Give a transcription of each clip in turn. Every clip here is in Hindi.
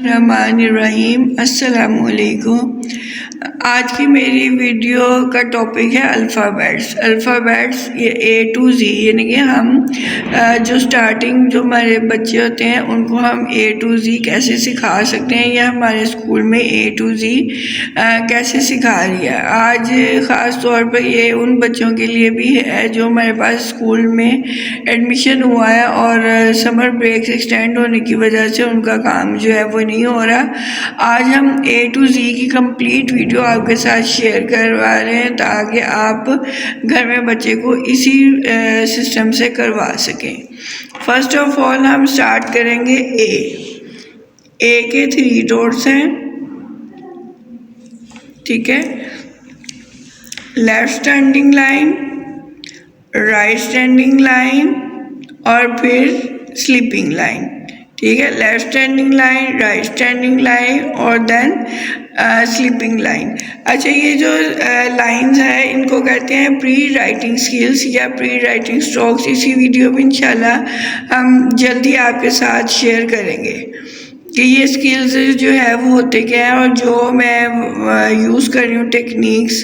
रहमानिर्रहीम। अस्सलामुअलैकुम। आज की मेरी वीडियो का टॉपिक है अल्फ़ाबेट्स ये A to Z, यानी कि हम जो स्टार्टिंग जो हमारे बच्चे होते हैं उनको हम A to Z कैसे सिखा सकते हैं या हमारे स्कूल में A to Z कैसे सिखा रही है। आज ख़ास तौर पर ये उन बच्चों के लिए भी है जो हमारे पास स्कूल में एडमिशन हुआ है और समर ब्रेक एक्सटेंड होने की वजह से उनका काम जो है वो नहीं हो रहा। आज हम A to Z की कंप्लीट वीडियो आपके साथ शेयर करवा रहे हैं ताकि आप घर में बच्चे को इसी सिस्टम से करवा सकें। फर्स्ट ऑफ ऑल हम स्टार्ट करेंगे A के 3 डॉट्स हैं, ठीक है। Left standing line, right standing line और फिर स्लीपिंग लाइन, ठीक है। Left standing line, right standing line और देन स्लीपिंग लाइन। अच्छा, ये जो लाइंस है इनको कहते हैं प्री राइटिंग स्किल्स या प्री राइटिंग स्ट्रोक्स। इसी वीडियो में इंशाल्लाह हम जल्दी आपके साथ शेयर करेंगे कि ये स्किल्स जो है वो होते क्या है और जो मैं यूज़ कर रही हूँ टेक्निक्स,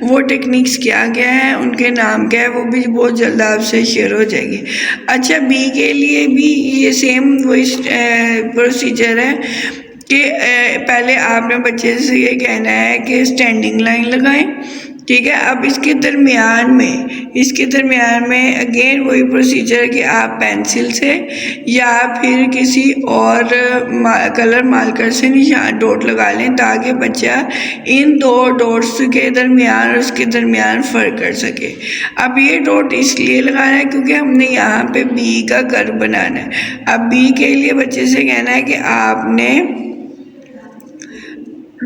वो टेक्निक्स क्या क्या है, उनके नाम क्या है, वो भी बहुत जल्द आपसे शेयर हो जाएगी। अच्छा, बी के लिए भी ये सेम वही प्रोसीजर है कि पहले आपने बच्चे से ये कहना है कि स्टैंडिंग लाइन लगाएं, ठीक है। अब इसके दरमियान में अगेन वही प्रोसीजर कि आप पेंसिल से या फिर किसी और कलर मार्कर से निशान डॉट लगा लें ताकि बच्चा इन 2 डॉट्स के दरमियान और उसके दरमियान फ़र्क कर सके। अब ये डॉट इसलिए लगाना है क्योंकि हमने यहाँ पे बी का कर्व बनाना है। अब बी के लिए बच्चे से कहना है कि आपने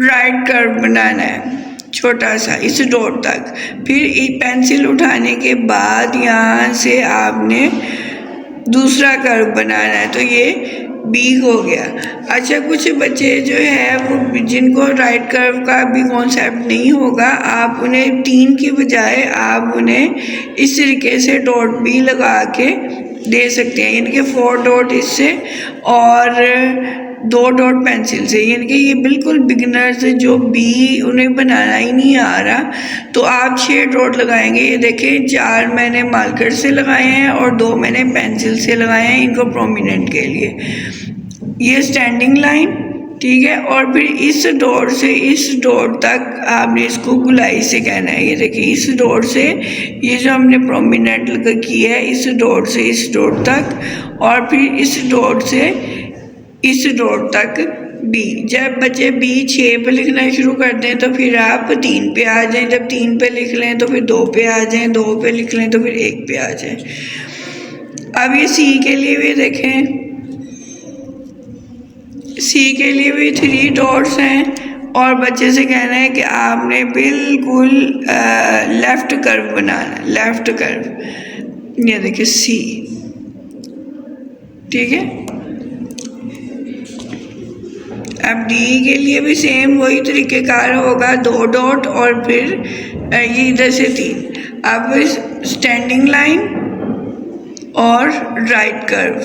राइट कर्व बनाना है छोटा सा इस डॉट तक, फिर पेंसिल उठाने के बाद यहाँ से आपने दूसरा कर्व बनाना है, तो ये बी हो गया। अच्छा, कुछ बच्चे जो है वो जिनको राइट कर्व का भी कॉन्सेप्ट नहीं होगा, आप उन्हें 3 की बजाय आप उन्हें इस तरीके से डॉट बी लगा के दे सकते हैं, यानी कि 4 डॉट इससे और 2 डॉट पेंसिल से। यानी कि ये बिल्कुल बिगिनर्स जो बी उन्हें बनाना ही नहीं आ रहा, तो आप 6 डॉट लगाएंगे। ये देखें, 4 मैंने मार्कर से लगाए हैं और 2 मैंने पेंसिल से लगाए हैं इनको प्रोमिनेंट के लिए। ये स्टैंडिंग लाइन, ठीक है। और फिर इस डॉट से इस डॉट तक आपने इसको गुलाई से कहना है। ये देखिए, इस डॉट से ये जो हमने प्रोमिनेंट किया है इस डॉट से इस डॉट तक और फिर इस डॉट से इस डॉट तक बी। जब बच्चे बी 6 पे लिखना शुरू करते हैं तो फिर आप 3 पे आ जाएं, जब 3 पे लिख लें तो फिर 2 पे आ जाएं, 2 पे लिख लें तो फिर 1 पे आ जाएं। अब ये सी के लिए भी देखें, सी के लिए भी 3 डॉट्स हैं और बच्चे से कहना है कि आपने बिल्कुल लेफ़्ट कर्व बनाना है, लेफ़्ट कर्व। ये देखिए सी, ठीक है। अब डी के लिए भी सेम वही तरीक़ेकार होगा, 2 डॉट और फिर ये इधर से 3। अब स्टैंडिंग लाइन और राइट कर्व,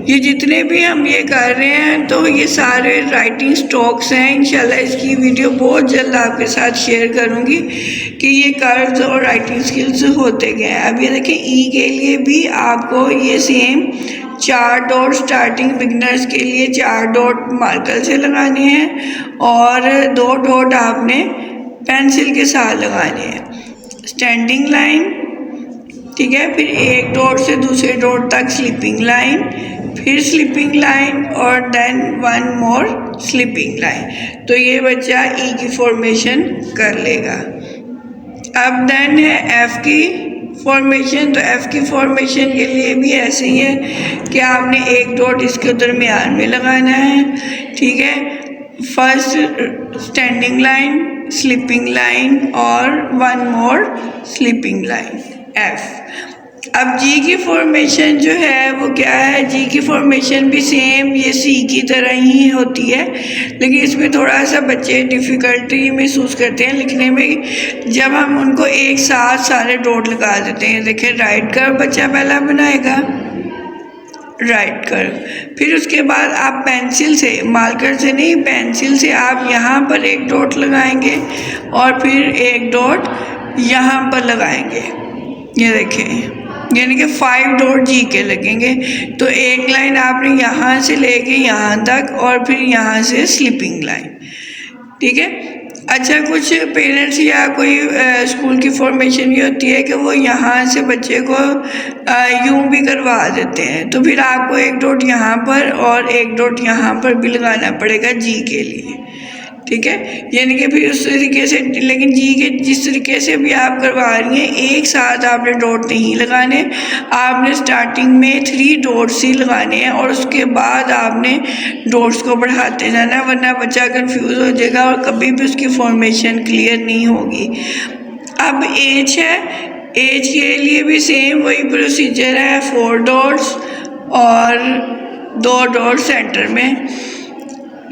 ये जितने भी हम ये कर रहे हैं तो ये सारे राइटिंग स्ट्रोक्स हैं। इंशाल्लाह इसकी वीडियो बहुत जल्द आपके साथ शेयर करूंगी कि ये कर्व्स और राइटिंग स्किल्स होते गए हैं। अब ये देखें, ई के लिए भी आपको ये सेम 4 डॉट स्टार्टिंग बिगनर्स के लिए 4 डॉट मार्कर से लगाने हैं और 2 डॉट आपने पेंसिल के साथ लगाने हैं। स्टैंडिंग लाइन, ठीक है। फिर 1 डॉट से दूसरे डॉट तक स्लीपिंग लाइन, फिर स्लीपिंग लाइन और देन 1 मोर स्लीपिंग लाइन। तो ये बच्चा ई की फॉर्मेशन कर लेगा। अब देन है एफ की फॉर्मेशन। तो एफ़ की फॉर्मेशन के लिए भी ऐसे ही है कि आपने 1 डॉट इसके दरमियान में लगाना है, ठीक है। First standing line, sleeping line और 1 मोर स्लीपिंग लाइन, एफ। अब जी की फॉर्मेशन जो है वो क्या है, जी की फॉर्मेशन भी सेम ये सी की तरह ही होती है, लेकिन इसमें थोड़ा सा बच्चे डिफ़िकल्टी महसूस करते हैं लिखने में जब हम उनको एक साथ सारे डॉट लगा देते हैं। देखिए, राइट कर्व बच्चा पहला बनाएगा, राइट कर्व। फिर उसके बाद आप पेंसिल से, मार्कर से नहीं, पेंसिल से आप यहाँ पर एक डॉट लगाएंगे और फिर एक डॉट यहाँ पर लगाएंगे। ये देखें, यानी कि 5 डॉट जी के लगेंगे। तो एक लाइन आपने यहाँ से लेके यहाँ तक और फिर यहाँ से स्लीपिंग लाइन। ठीक है। अच्छा, कुछ पेरेंट्स या कोई स्कूल की फॉर्मेशन ये होती है कि वो यहाँ से बच्चे को यूं भी करवा देते हैं, तो फिर आपको एक डॉट यहाँ पर और एक डॉट यहाँ पर भी लगाना पड़ेगा जी के लिए। ठीक है, यानी कि फिर उस तरीके से, लेकिन जी के जिस तरीके से भी आप करवा रही हैं एक साथ आपने डॉट नहीं लगाने, आपने स्टार्टिंग में 3 डॉट्स ही लगाने हैं और उसके बाद आपने डॉट्स को बढ़ाते जाना है, वरना बच्चा कंफ्यूज हो जाएगा और कभी भी उसकी फॉर्मेशन क्लियर नहीं होगी। अब एज है, एज के लिए भी सेम वही प्रोसीजर है, 4 डॉट्स और 2 डॉट सेंटर में,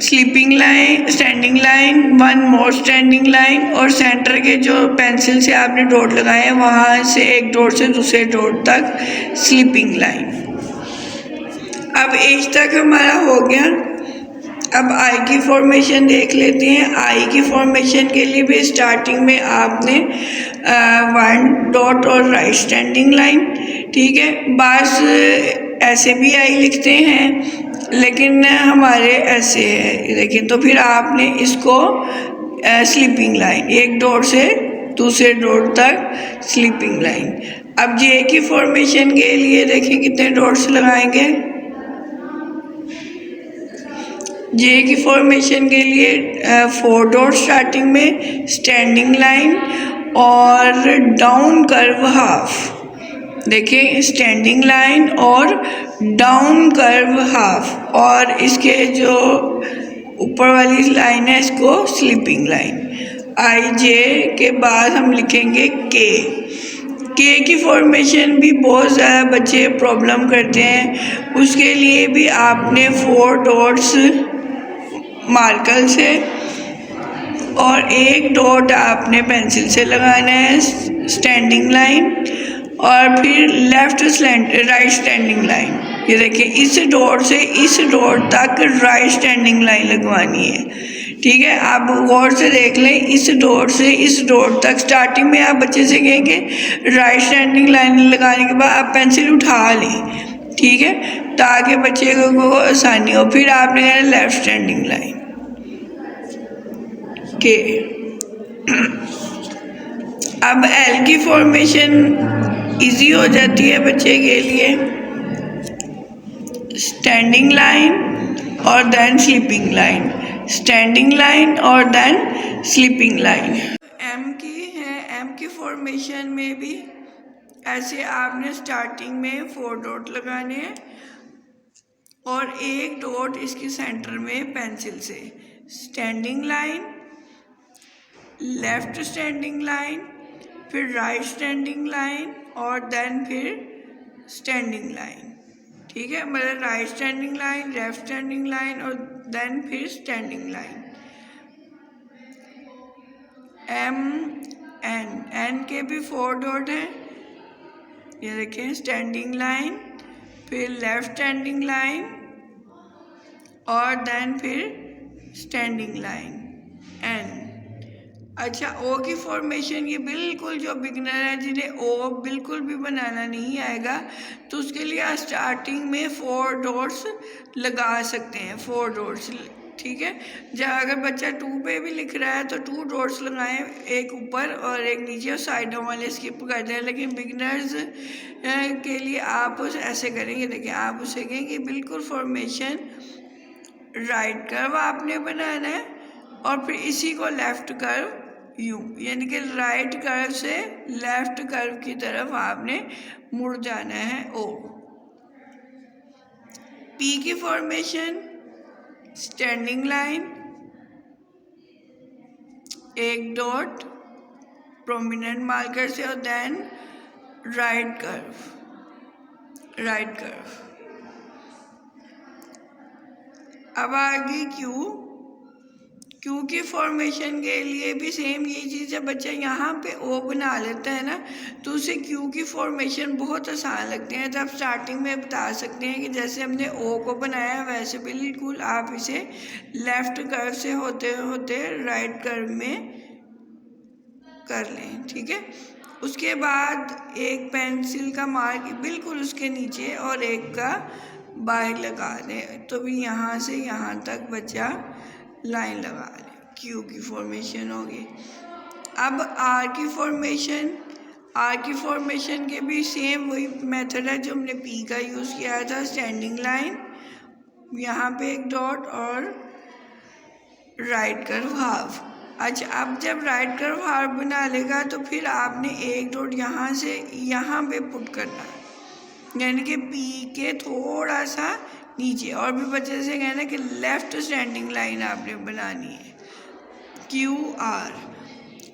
स्लीपिंग लाइन, स्टैंडिंग लाइन, 1 मोर स्टैंडिंग लाइन और सेंटर के जो पेंसिल से आपने डॉट लगाए हैं वहाँ से एक डॉट से दूसरे डॉट तक स्लीपिंग लाइन। अब एज तक हमारा हो गया। अब आई की फॉर्मेशन देख लेते हैं। आई की फॉर्मेशन के लिए भी स्टार्टिंग में आपने 1 डॉट और राइट स्टैंडिंग लाइन। ठीक है, बस ऐसे भी आई लिखते हैं लेकिन हमारे ऐसे है, लेकिन तो फिर आपने इसको स्लीपिंग लाइन, एक डॉट से दूसरे डॉट तक स्लीपिंग लाइन। अब जे की फॉर्मेशन के लिए देखिए कितने डॉट्स लगाएंगे। जे की फॉर्मेशन के लिए 4 डॉट स्टार्टिंग में, स्टैंडिंग लाइन और डाउन कर्व हाफ। देखिए, स्टैंडिंग लाइन और डाउन कर्व हाफ, और इसके जो ऊपर वाली लाइन है इसको स्लीपिंग लाइन। आई जे के बाद हम लिखेंगे के की फॉर्मेशन भी बहुत ज़्यादा बच्चे प्रॉब्लम करते हैं, उसके लिए भी आपने 4 डॉट्स मार्कर से और एक डॉट आपने पेंसिल से लगाना है, स्टैंडिंग लाइन, और फिर राइट स्टैंडिंग लाइन। ये देखिए, इस डॉट से इस डॉट तक राइट स्टैंडिंग लाइन लगवानी है। ठीक है, आप गौर से देख लें, इस डॉट से इस डॉट तक स्टार्टिंग में आप बच्चे से कहेंगे राइट स्टैंडिंग लाइन लगाने के बाद आप पेंसिल उठा लें। ठीक है, ताकि बच्चे को आसानी हो। फिर आपने कहना लेफ्ट स्टैंडिंग लाइन के। अब एल की फॉर्मेशन इजी हो जाती है बच्चे के लिए, स्टैंडिंग लाइन और then sleeping line, standing line और देन स्लीपिंग लाइन। एम की है, एम की फॉर्मेशन में भी ऐसे आपने स्टार्टिंग में 4 डॉट लगाने हैं और एक डॉट इसके सेंटर में पेंसिल से, standing line, left standing line, फिर राइट स्टैंडिंग लाइन और देन फिर स्टैंडिंग लाइन। ठीक है, मतलब right standing line, left standing line और देन फिर standing line. M N, N के भी 4 डॉट हैं। ये देखें, स्टैंडिंग लाइन, फिर लेफ्ट स्टैंडिंग लाइन और देन फिर स्टैंडिंग लाइन एन। अच्छा, ओ की फॉर्मेशन, ये बिल्कुल जो बिगनर है जिन्हें ओ बिल्कुल भी बनाना नहीं आएगा, तो उसके लिए आप स्टार्टिंग में 4 डॉट्स लगा सकते हैं, 4 डॉट्स। ठीक है, जब अगर बच्चा 2 पे भी लिख रहा है तो 2 डॉट्स लगाएं, एक ऊपर और एक नीचे, और साइडों वाले स्किप कर दें। लेकिन बिगनर्स के लिए आप ऐसे करेंगे। देखिए, आप उसे कहेंगे बिल्कुल फॉर्मेशन राइट कर्व आपने बनाना है और फिर इसी को लेफ्ट कर्व यूं, यानी कि राइट कर्व से लेफ्ट कर्व की तरफ आपने मुड़ जाना है। ओ। पी की फॉर्मेशन, स्टैंडिंग लाइन, एक डॉट प्रोमिनेंट मार्कर से और then right curve, right curve. अब आगे क्यू, क्यू की फॉर्मेशन के लिए भी सेम ये चीज़ है। बच्चा यहाँ पे ओ बना लेता है ना, तो उसे क्यू की फॉर्मेशन बहुत आसान लगते हैं। तो आप स्टार्टिंग में बता सकते हैं कि जैसे हमने ओ को बनाया वैसे बिल्कुल आप इसे लेफ्ट कर्व से होते होते राइट कर्व में कर लें, ठीक है। उसके बाद एक पेंसिल का मार्क बिल्कुल उसके नीचे और एक का बाहर लगा दें, तो भी यहाँ से यहाँ तक बच्चा लाइन लगा लें। क्यू की फॉर्मेशन होगी। अब आर की फॉर्मेशन के भी सेम वही मेथड है जो हमने पी का यूज़ किया था। स्टैंडिंग लाइन, यहाँ पे एक डॉट और राइट कर्व हाफ। अच्छा, अब जब राइट कर्व हाफ बना लेगा तो फिर आपने एक डॉट यहाँ से यहाँ पे पुट करना है, यानी कि पी के थोड़ा सा नीचे। और भी बच्चे से कहना कि लेफ्ट स्टैंडिंग लाइन आपने बनानी है, क्यू आर।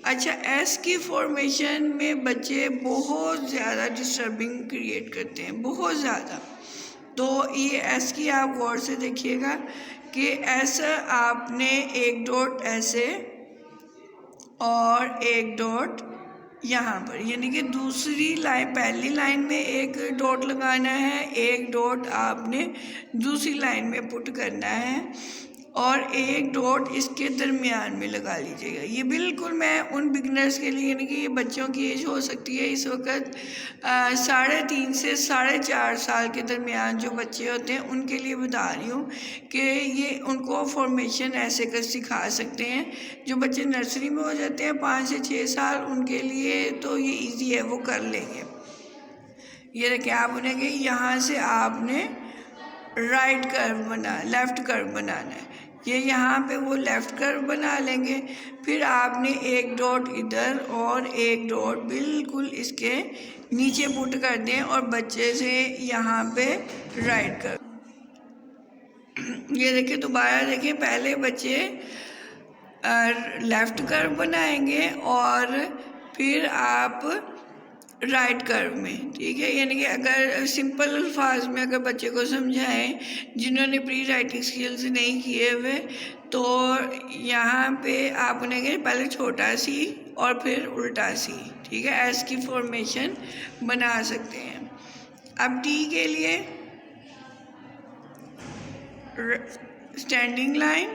अच्छा, एस की फॉर्मेशन में बच्चे बहुत ज़्यादा डिस्टर्बिंग क्रिएट करते हैं, बहुत ज़्यादा। तो ये एस की आप गौर से देखिएगा कि एस आपने एक डॉट ऐसे और एक डॉट यहाँ पर, यानी कि दूसरी लाइन, पहली लाइन में एक डॉट लगाना है, एक डॉट आपने दूसरी लाइन में पुट करना है और एक डॉट इसके दरमियान में लगा लीजिएगा। ये बिल्कुल मैं उन बिगनर्स के लिए, यानी कि ये बच्चों की एज हो सकती है इस वक्त 3.5 से 4.5 साल के दरमियान जो बच्चे होते हैं उनके लिए बता रही हूँ कि ये उनको फॉर्मेशन ऐसे कर सिखा सकते हैं। जो बच्चे नर्सरी में हो जाते हैं 5 से 6 साल, उनके लिए तो ये ईजी है, वो कर लेंगे। ये देखिए, आप उन्हें कि यहाँ से आपने राइट कर्व लेफ्ट कर्व बनाना है, ये यहाँ पे वो लेफ्ट कर्व बना लेंगे। फिर आपने एक डॉट इधर और एक डॉट बिल्कुल इसके नीचे पुट कर दें और बच्चे से यहाँ पे राइट कर्व। ये देखिए, दोबारा देखिए, पहले बच्चे लेफ्ट कर्व बनाएंगे और फिर आप राइट कर्व में, ठीक है। यानी कि अगर सिंपल अल्फाज में अगर बच्चे को समझाएं जिन्होंने प्री राइटिंग स्किल्स नहीं किए हुए, तो यहाँ पे आप उन्हें कहें पहले छोटा सी और फिर उल्टा सी, ठीक है, एस की फॉर्मेशन बना सकते हैं। अब टी के लिए स्टैंडिंग लाइन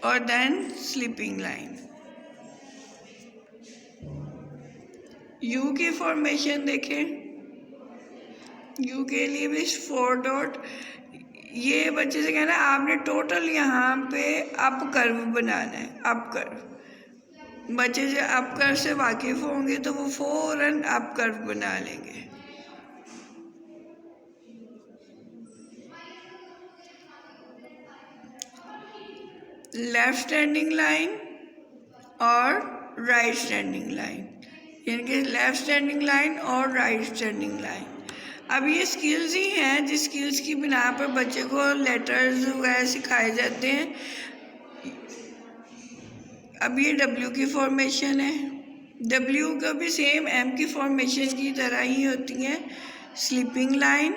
और देन स्लीपिंग लाइन। यू की फॉर्मेशन देखें, यू के लिए भी 4 डॉट। ये बच्चे से कहना है आपने टोटल यहाँ पे अप कर्व बनाना है, अप कर्व। बच्चे जो अप कर्व से वाकिफ होंगे तो वो फौरन अप कर्व बना लेंगे। लेफ्ट स्टैंडिंग लाइन और राइट स्टैंडिंग लाइन, यानी कि लेफ्ट स्टैंडिंग लाइन और राइट स्टैंडिंग लाइन। अब ये स्किल्स ही हैं जिस स्किल्स की बिना पर बच्चे को लेटर्स वगैरह सिखाए जाते हैं। अब ये डब्ल्यू की फॉर्मेशन है, डब्ल्यू का भी सेम एम की फॉर्मेशन की तरह ही होती है। Sleeping line,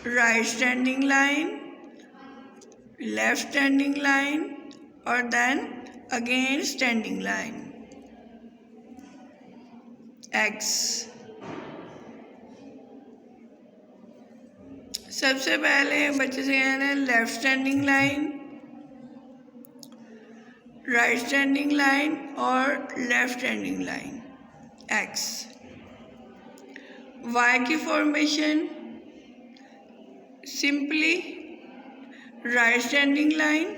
right standing line, left standing line और then again standing line, X. सबसे पहले बच्चे से कहना है left standing line, right standing line और left standing line, X. Y की formation simply right standing line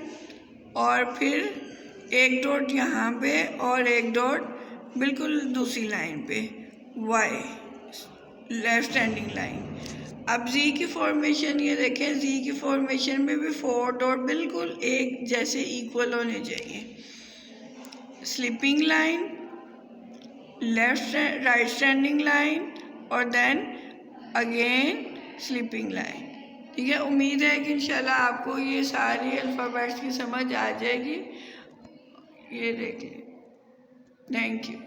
और फिर एक डॉट यहाँ पे और एक डॉट बिल्कुल दूसरी लाइन पे, वाई, लेफ्ट स्टैंडिंग लाइन। अब जी की फॉर्मेशन ये देखें, जी की फॉर्मेशन में भी 4 डॉट बिल्कुल एक जैसे इक्वल होने चाहिए। Sleeping line, right standing line और देन अगेन स्लीपिंग लाइन, ठीक है। उम्मीद है कि इंशाल्लाह आपको ये सारी अल्फ़ाबेट्स की समझ आ जाएगी। ये देख लें। Thank you.